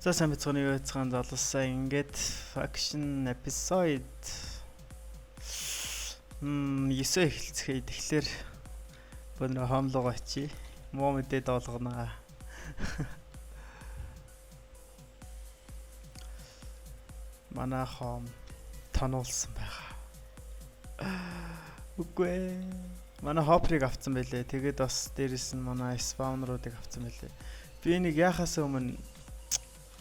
За сайн бацгааны юу яцгаан залуусаа ингээд faction episode 9 эхэлцгээе. Тэгэхээр өнөө хомлого очие. Муу мэдээд олгоно. Манай хом тонулсан байгаа. Үгүй. Манай хопрыг авцсан байлээ. Тэгээд бас дээрэс нь манай спаунеруудыг авцсан байлээ. Би нэг яхаас өмнө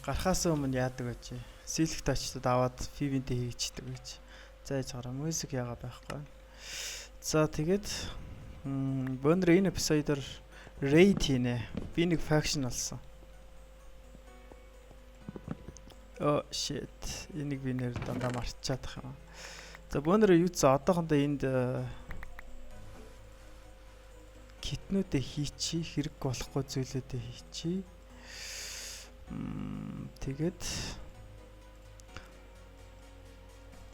гарахаас өмнө яадаг гэж сэлэх точтод аваад фивинтэй хийчихдэг гэж. За яж гараа мьюзик яага байхгүй. За тэгээд өнөөдөр энэ эпизодоор raid хийнэ. Би нэг faction олсон. Oh shit. Энийг би нэр дандаа марччихад байгаа юм. За өнөөдөр юу ч одоохондоо энд китнүүдээ хийчи, хэрэг болохгүй зүйлүүдээ хийчи. Тэгээд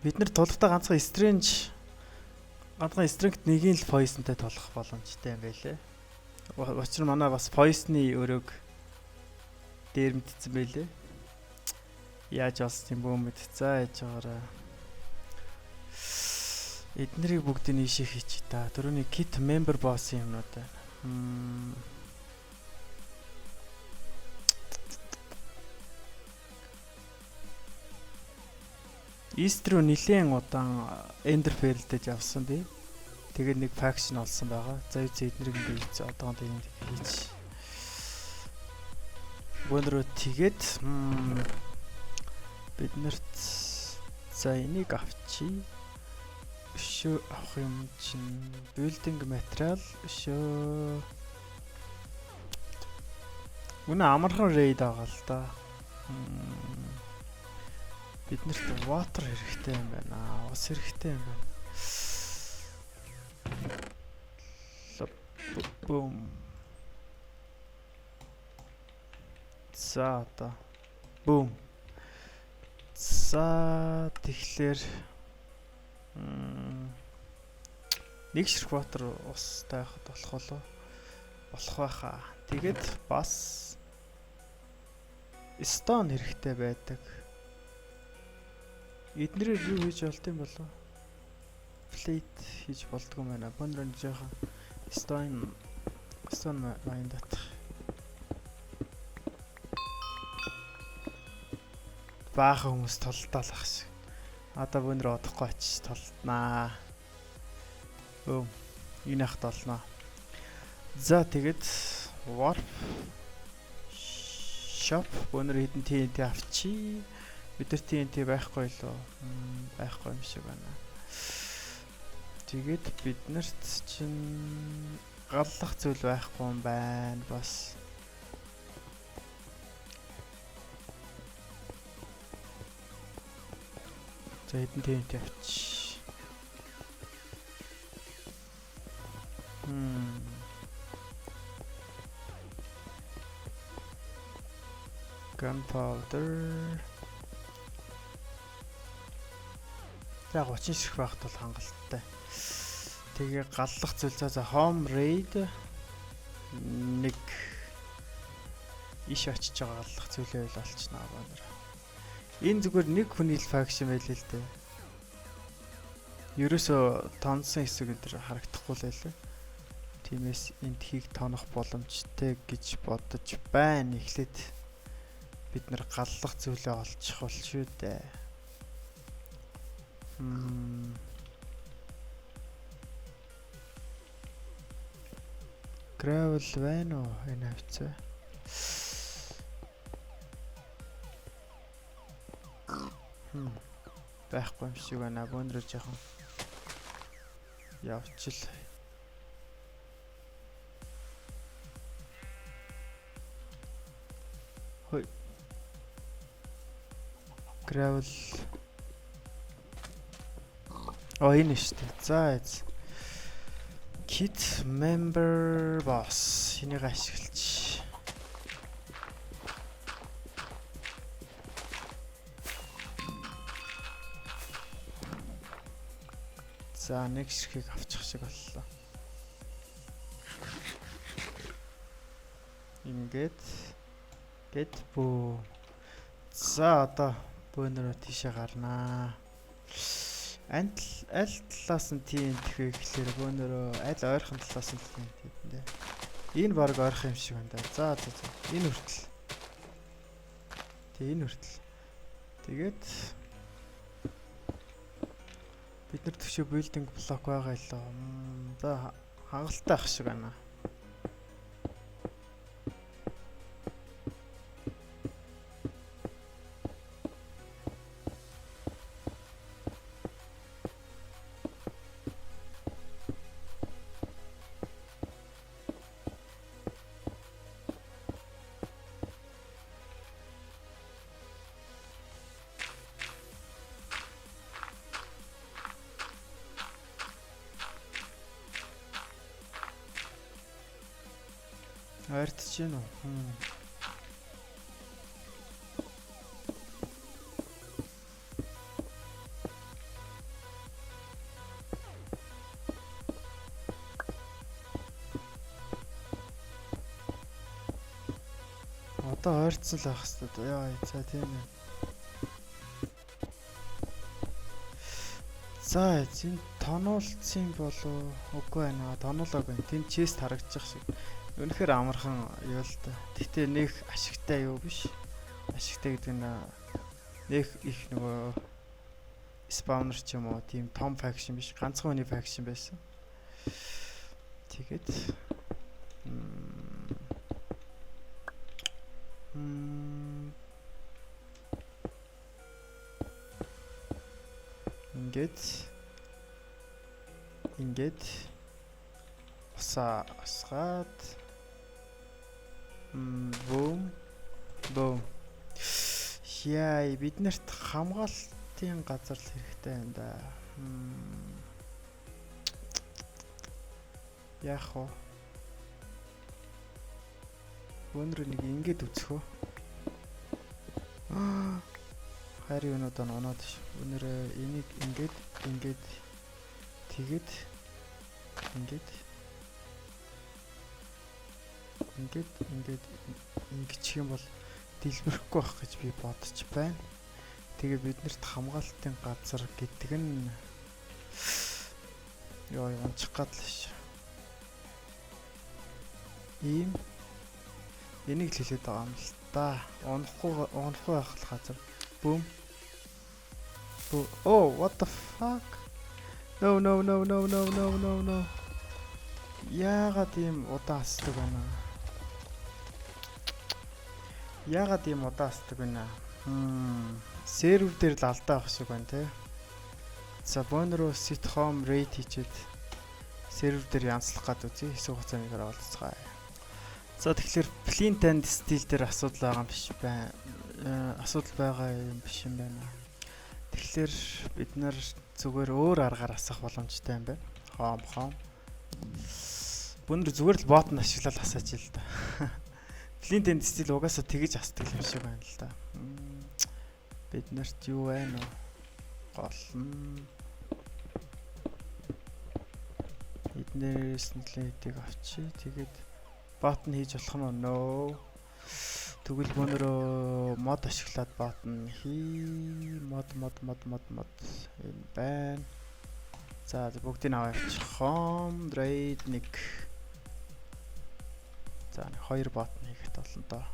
бид нар тулгата ганцхан strength нэгийн л poisonтэй тулах боломжтой юм байлээ. Учир нь манай бас poison-ы өрөөг дээр мэдсэн байлээ. Яаж олсон юм бөө мэд. За яж байгаараа. Эднэрийг бүгдийг нийшээ хийчих та. Түрүүний kit member boss юмнууд байна. Easter нилээн удаан Ender Pearl-д явсан би. Тэгээд нэг faction олсон байгаа. За эднэрийг би одоогонд энд хийж. Өнөөдөр тэгээд бид нарт за энийг авчи. Өшөө авах юм чинь building material өшөө. Үнэ амархан raid байгаа л да. Биднэрт water хэрэгтэй юм байна. Ус хэрэгтэй юм байна. Boom. За та. Boom. За тэгэхээр нэг ширх water устай байхад болох болов. Болох байхаа. Тэгээд бас stone хэрэгтэй байдаг. Эднэрээр юу хийж болт юм болов? Plate хийж болдгоо байна. Бондрон жоохон stone майнд татах. Баахан хүмүүс толтоолах шиг. Одоо бондроо одохгүй очиж толтнаа. Өө, энэ хат олноо. За тэгээд warp shop бондроо хэдэн TNT авчи. Бид нар TNT байхгүй лөө. Байхгүй юм шиг байна. Тэгээд бид нарт чинь галлах зүйл байхгүй юм байна бас. За хэдэн TNT авчи. Gunpowder. За 30 ширхэг байхад бол хангалттай. Тэгээ галлах зүйл за home raid нэг иш очиж байгаа галлах зүйлээ л олчнаа байна. Энэ зүгээр нэг хүний л faction байлээ л дээ. Ерөөсө тонсон хэсэг өдр харагдахгүй л байлаа. Тиймээс энд хийг тонох боломжтой гэж бодож байна. Эхлээд бид нар галлах зүйлээ олчих бол шүү дээ. Gravel байна уу энэ хавцаа? Байхгүй юм шиг байна. Бондроо жоохон явчил. Хой. Gravel. Энэ шүү дээ. За kit member boss энийг ашиглаж. За нэг ширхгийг авчих шиг боллоо. Ингээд get бөө. За одоо бөөнөрөө тийшээ гарнаа. Аль талаас нь тийм тхээ гэхлээр бөөнөрөө аль ойрхон талаас нь тийм тийм. Энэ баг ойрхон юм шиг байна да. За. Энэ хүртэл. Энэ хүртэл. Тэгээд бид нар төвшөө билдинг блок байгаа л лөө. За хангалттай ах шиг байна. Ойртож гин үү? Одоо ойрцсон л ах хэвээр. Яа, за тийм ээ. За, энэ тоноолцсон болов үгүй байна. Тоноолоогүй. Тэнд чест харагдчих шиг. Үнэхээр амархан юу л та. Гэтэ нэг ашигтай юу биш. Ашигтай гэдэг нь нэг их нөгөө спаунер ч юм уу тийм том факшн биш. Ганцхан хүний факшн байсан. Тэгээд ингээд усаад бум яа биднэрт хамгаалтын газар л хэрэгтэй юм да. Яах вэ? Өнөр нэг ингээд үцхөө. Харин өнөд оноод ш. Өнөр энийг ингээд тэгээд ингэж юм бол дэлбэрэхгүй байх гэж би бодож байна. Тэгээ биднэрт хамгаалтын газар гэдэг нь ёо унчих гад л ш. Ийм энийг л хэлээд байгаа юм л та. Унахгүй байх газар. Boom. Oh, what the fuck? No. Яагаад ийм удаан асдаг байна? Сервер дээр л алдаа авах шиг байна те. За бонроо sit home rate хийчихэд сервер дээр янзлах гад үзье. Хэсэг хугацаагаар олцгаая. За тэгэхээр Flint and Steel дээр асуудал байгаа юм биш байна. Асуудал байгаа юм биш юм байна. Тэгэхээр бид нар зүгээр өөр аргаар асах боломжтой юм байна. Хом. Бөөнөр зүгээр л бот нь ашиглаад асаач л да. Flint and Steel угаасаа тэгэж асдаг юм шиг байна л да. Бид нарт юу байна вэ? Гол нь эднээс нэлээдийг авчи. Тэгээд бот нь хийж болох нь нөө. Тэгвэл бөөнөрөө мод ашиглаад бот нь мод энэ байна. За бүгдийг аваа явчих. Home raid 1. За 2 бот нэгэт болно доо.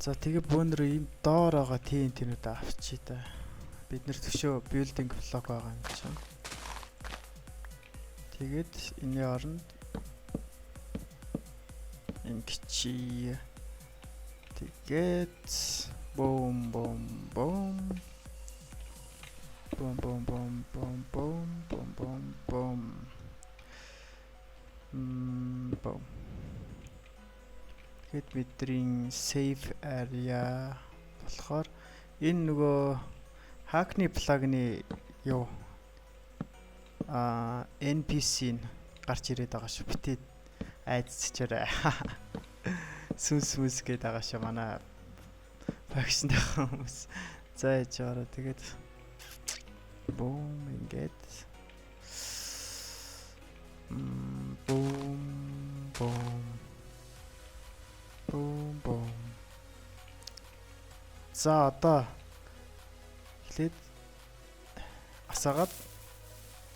За тэгээ бөөнөрөө ийм доор байгаа тэнүүд авчи та. Бид нэр төшөө building block байгаа юм чинь. Тэгээд энэ оронд ингэчи. Тэгээд boom. Хэд бидний safe area болохоор энэ нөгөө hackney plug-ны юу NPC нь гарч ирээд байгаа шүү. Битээ айдцчаарай. Сүнс гээд байгаа шүү манай факшн дах хүмүүс. За яж байгаа. Тэгээд boom ингээд boom. За одоо эхлээд асаагаад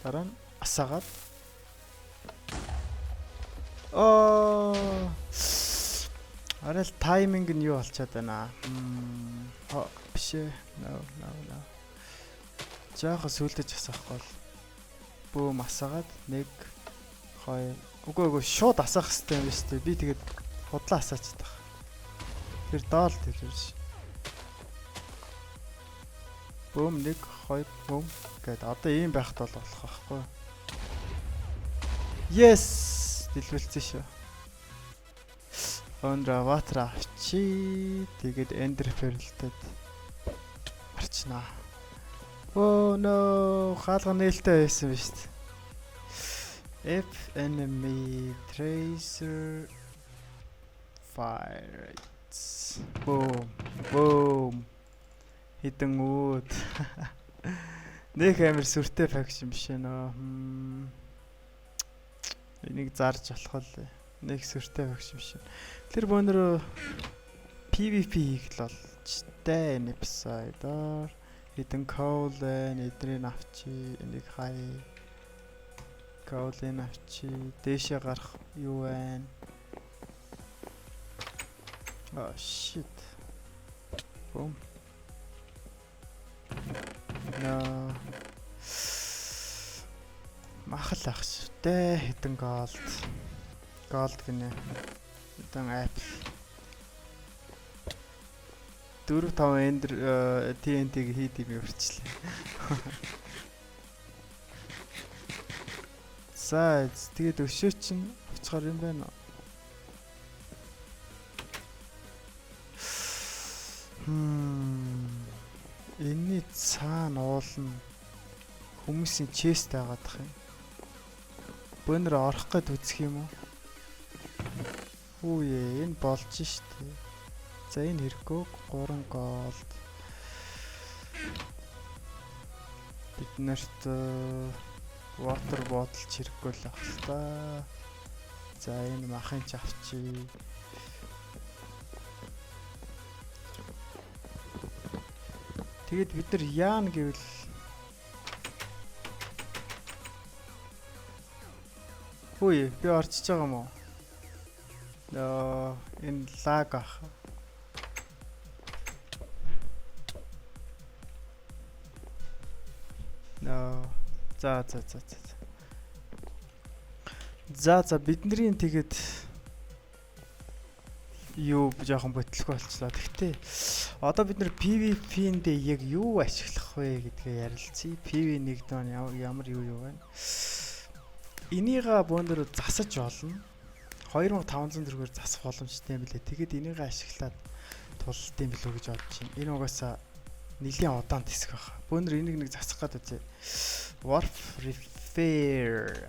дараа нь асаагаад арай л тайминг нь юу болчиход байна. Биш ээ. No. Жаахан сүлдэж асаахгүй бол бөөм асаагаад 1 2 үгүй шууд асаах хэрэгтэй юм биш үү? Би тэгээд худлаа асаачих тах. Тэр доол тэрш. Бөөм 1 2 бөөм гэдэг. Одоо ийм байхад бол болох байхгүй. Yes! Дэлбэлцсэн шүү. Ондра ватра чи тэгээд эндер ферлтэд марчнаа. Oh no, хаалга нээлттэй байсан биз дээ. If enemy tracer fires. Boom. Хитэн үүд. Нэг амир сүртэй факшн биш нөө. Энийг зарж болох л. Нэг сүртэй факшн биш. Тэр бөөнөр PVP хийх л болчтой энэ эпизодоор хитэн коулен эдрийг авчи энийг хай коулен авчи дээшээ гарах юу вэ? Oh shit. Boom. No. Махал ахштай хитэн голд гинэ. Хитэн апл 4-5 эндер TNT-г хийд юм өрчлээ. За тэгээд өшөө чинь оцгоор юм байна уу? Энийний цаана уулна хүмүүсийн чест байгаадах юм. Бөөнөр орох гээд үзэх юм уу? Үе энэ болж штэ. За энэ хэрэггүй 3 голд. Бид нарт water bottle хэрэггүй л ах л та. За энэ махын ч авчи. Тэгээд бид нар яан гэвэл Хөөе би орчиж байгаа юм уу? Энэ лаг ах. За бидний тэгээд юу жоохон ботлох болчлаа. Гэхдээ одоо бид нэр PVP-ндээ яг юу ашиглах вэ гэдгээ ярилцъя. PV1 дон ямар юу байна? Энийга бөөндөр засаж болно. 2500 төгрөгөөр засах боломжтой юм билээ. Тэгээд энийг ашиглаад тулалт юм билүү гэж бодож байна. Энэ угаасаа нэлийн удаан тэсэх байх. Бөөндөр энийг нэг засах гээд үзье. Warp repair.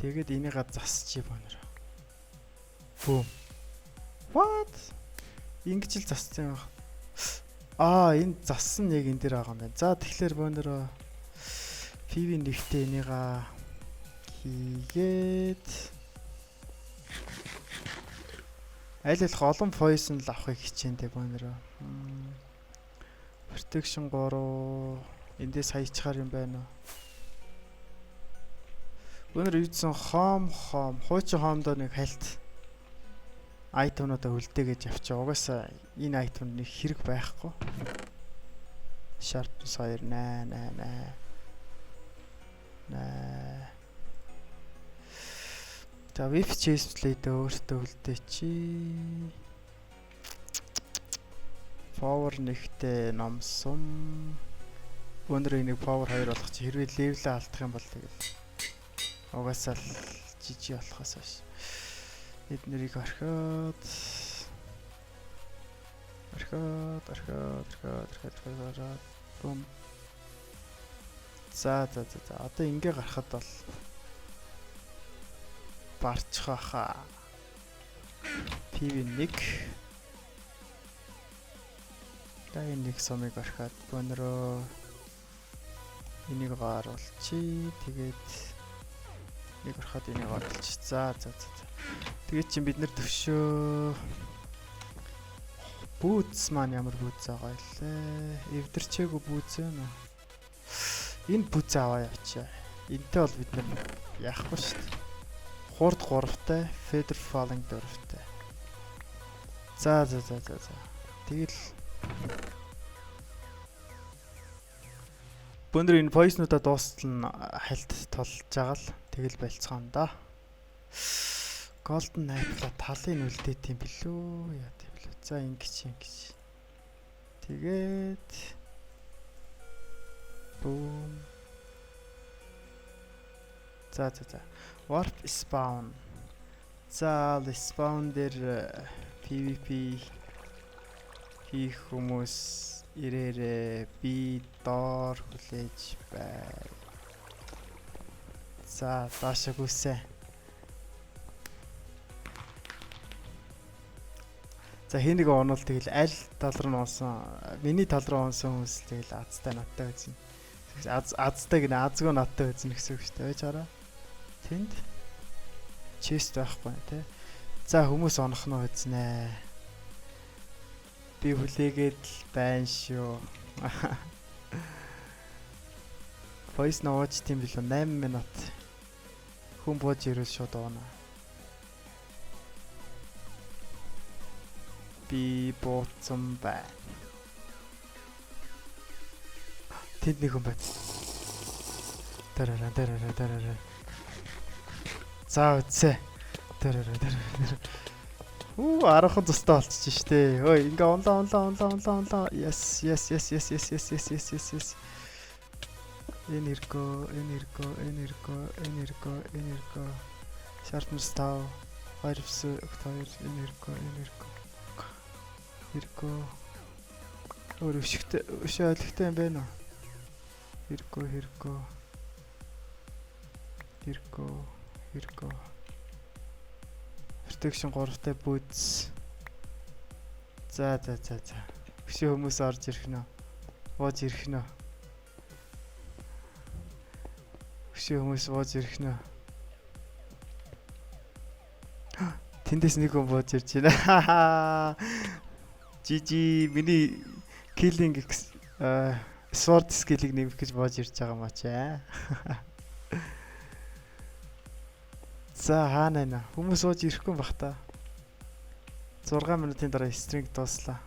Тэгээд энийг засчих бөөнөр. Boom. What? Ингэж л зассан юм байна. Энэ зассан яг энэ дээр байгаа юм байна. За тэгэхээр бөөндөр PV нэгтээ энийг хийгээд аль болох олон poison л авахыг хичээнтэй бөөнөр. Protection 3 эндээс саячаар юм байна уу? Бөөнөр юуцсан хуучин хоомдоо нэг хальт айтемнуудаа үлдээгэж явчих. Угаасаа энэ айтем нэг хэрэг байхгүй. Sharpness 2 8. За whip chest plate өөртөө үлдээ чи. Power нэгтэй номсон. Өндөр энийг power 2 болгох чи хэрвээ левелээ алдах юм бол тэгэл угаасаа л жижиг болохоос хойш. Эднэрийг орхиод. Бум. За одоо ингээ гарахад бол барчих хаа. PV1 Дай нэг сумыг орхиод бөөнрөө энийг гааруулчих. Тэгээд нэг орхиод энийг оруулчих. За. Тэгээд чинь бид нэр төвшөө Boots маань ямар boots байгаа илээ. Эвдэрчээгүй boots байна уу? Энэ boots аваа явчаа. Энтэй бол бид нар яахгүй шүү дээ. Хурд 3-тай, feather falling 4-тай. За. Тэгэл Бөөндөр энэ poison-уудаа дуустал нь хальт толж байгаа л тэгэл болцгоон да. Golden Apple талын үлдээт юм билүү? Яа тийм билүү. За ингэж. Тэгээд boom. За. Warp spawn. За spawn дээр PVP хийх хүмүүс ирээрээ би доор хүлээж бай. За даашаа гүсээ. За хэнийг онол тэгэл аль тал руу нуусан миний тал руу онсон хүмүүс тэгэл азтай надтай үзэн. Азтай гэнэ азгүй надтай үзэн гэсэн үг шүү дээ. Байж гараа. Тэнд чест байхгүй тий. За хүмүүс онох нь үзнэ. Би хүлээгээд л байна шүү. Voice нууж тийм билүү 8 минут. Хүн бууж ирэл шууд уунаа. Би бууцсан байна. Тэнд нэг хүн байна. Тарара. За үтсэ. Тарара. Арахан тустай болчих штэ. Ой, ингээ унлаа. Yes. Энэ иргөө. Sharpness 5. 2 иргөө. Өөр өшөөлөгтэй юм байна уу? Иргөө. Protection 3-тай boots. За. Өшөө хүмүүс орж ирэх нэ. Бууж ирэх нэ. Тэндээс нэг хүн бууж ирж байна. GG миний killing sword skill-ийг нэмэх гэж бууж ирж байгаа маа чи. За хаана хүмүүс ууж ирэхгүй бах та. 6 минутын дараа стринг дууслаа.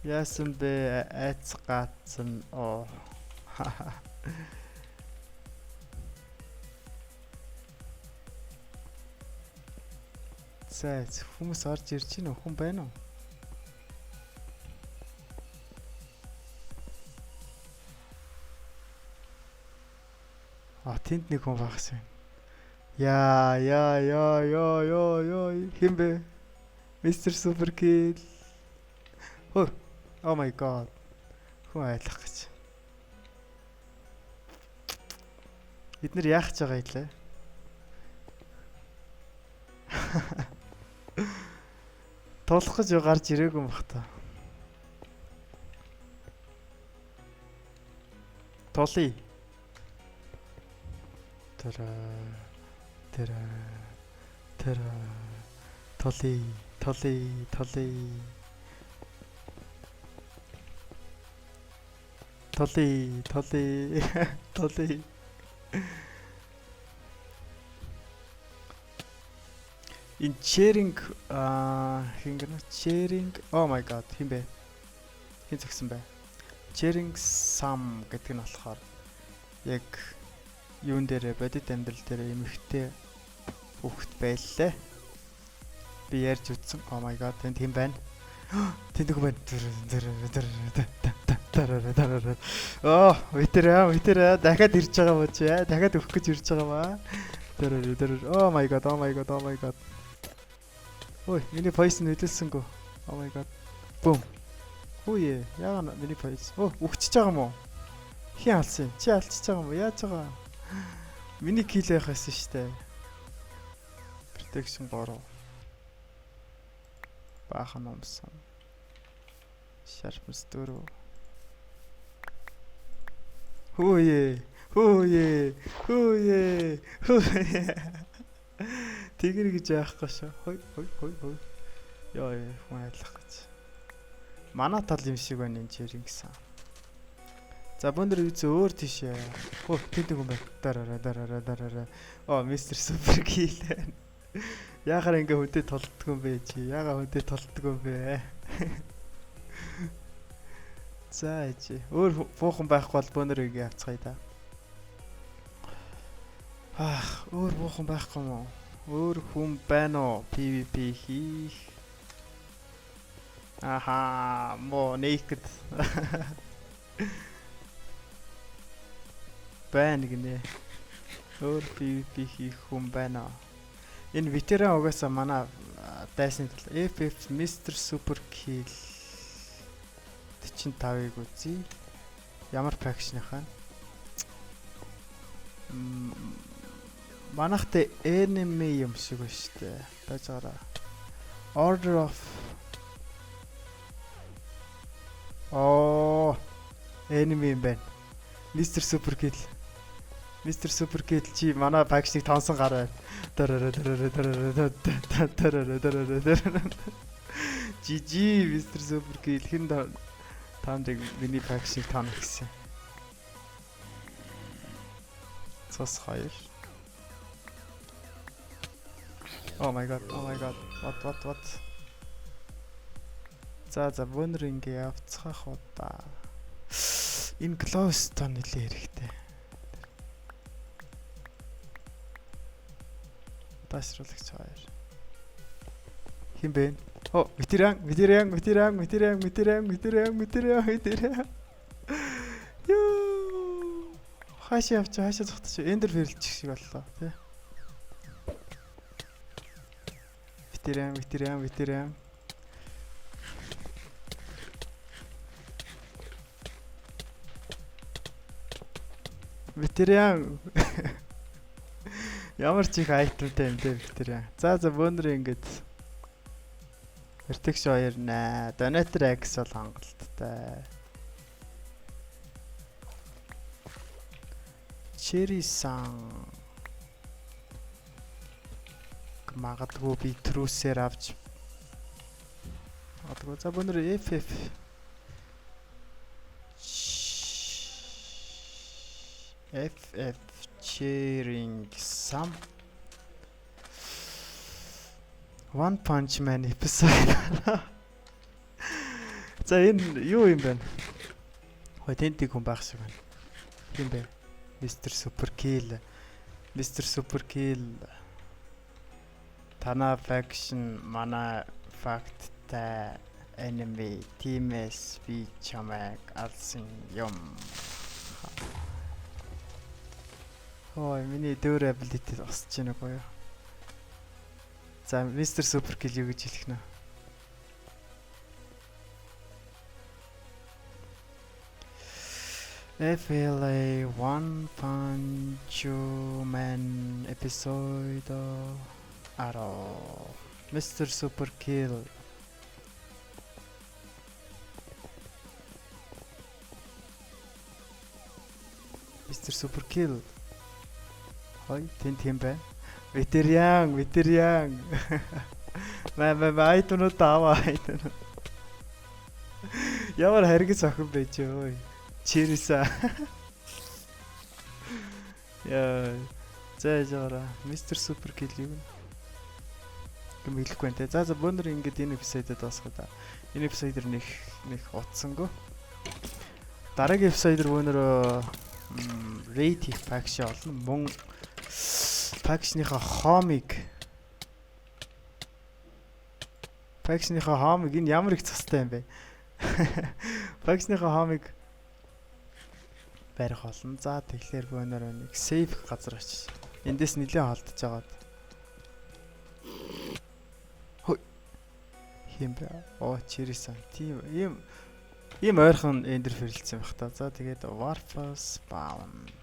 Яасан бэ айц гацсан оо. За хүмүүс орж ирж байна уу? Хүн байна уу? Тэнд нэг хүн багсан. Яа. Хин бэ? Mr. Superkill. Oh my god. Хүн айлах гэж. Бид нэр яах гэж байгаа илээ? Тулах гэж гарч ирээгүй юм бах та. Толий. Тара. Толий. In sharing oh my god хин бэ? Хин згсэн бэ? Sharing some гэдэг нь болохоор яг юун дээр бодит амьдрал дээр эмхтэй хүүхэд байлаа. Би ярьж үтсэн. Oh my god тэнд хин байна. Тэнд нэг байна. Витэр дахиад ирж байгаа мó чи. Дахиад өгөх гэж ирж байгаа маа. Oh my god. Ой, миний poison хөдөлсөнгөө. Oh my god. Boom. Үе, яа миний poison. Өгчөж байгаа мó. Хин алсан. Чи алчиж байгаа мó? Яаж байгаа? Миний kill байхаас штэ. Protection 3. Баахан умсан. Sharpness 4. Хөөе. Тэгэр гэж яахгүй шүү. Хой. Ёо хүн айлах гэж. Манай тал юм шиг байна энэ чирийн гэсэн. За бөндөр үзээ өөр тийшээ. Хөө тэндэг юм байна. Дараа. Оо мистер супер кил. Яахаар ингээ хөдөө толддог юм бэ чи? Яага хөдөө толддог юм бэ? За ичи. Өөр буухан байхгүй бол бөндөр игээ авцгаая да. Өөр буухан байхгүй юм уу? Өөр хүн байна уу? PVP хийх. Аха, мо naked. Байна гинэ. Өөр PVP хийх хүн байна уу? Энэ ветеран угаасаа манай дайсны FF Mr Super Kill 45-ыг үзье. Ямар факшныхаа? Манайхтай enemy юм шиг ба штэ. Бажаараа. Order of enemy юм байна. Mr Super Kill. Mr Super Kill чи манай факшнийг тонсон гар байна. GG Mr Super Kill хин таамдаг миний факшнийг тонох гэсэн. Цус хоёр. Oh my god. What? За бөөнөр ингээ явцгаах удаа. Энэ close тоо нэлээ хэрэгтэй. Тасруулагч хоёр. Хин бэ? Оо, ветеран. Ёо. Хаашаа зогтож эндер фэрлчих шиг боллоо, тий. Ветеран. Ветеран. Ямар ч их айтемтай юм дээ ветеран. За бөөнөр ингээд Vertex 2 наа. Donator X бол хангалттай. Cherry-сан магадгүй би трусээр авч магадгүй за бөөнөр FF cheering some One Punch Man episode. За энэ юу юм бэ? Хой тэнтиг хүн байх шиг байна. Юм бэ? Mr Super Kill. Тана faction манай факттай enemy team-с би чамайг алсан юм. Ой, миний дөр ability осч байна гоё. За Mr Super Kill юу гэж хэлэх нэ? FLA One Punch Man episode Aro Mr Super Kill Хой тийм бай. Ветеран. Айтунуу тааваа. Ямар харгис охин байж ой. Чириса. Яа. Зайжора. Mr Super Kill юу юм хэлэхгүй нэ. За бөөнөр ингээд энэ эпизодод дуусгах да. Энэ эпизодэр нэг утсангүй. Дараагийн эпизодэр бөөнөр raid хийх faction олно. Мөн factionийнхаа хомыг энэ ямар их цастай юм бэ? Factionийнхаа хомыг барих болно. За тэгэхээр бөөнөр нэг safe газар очиж. Эндээс нэлээд холдож байгаад. Хой. Хим бэ? Оо чирисэн. Тийм ийм ойрхон эндер фэрлсэн байх та. За тэгээд warp spawn.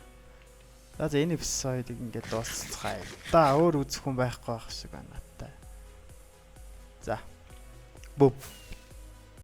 За энэ эпизодыг ингээд дуусгацгаая. Өөр үзэх хүн байхгүй байх шиг байна надтай. За. Бөп.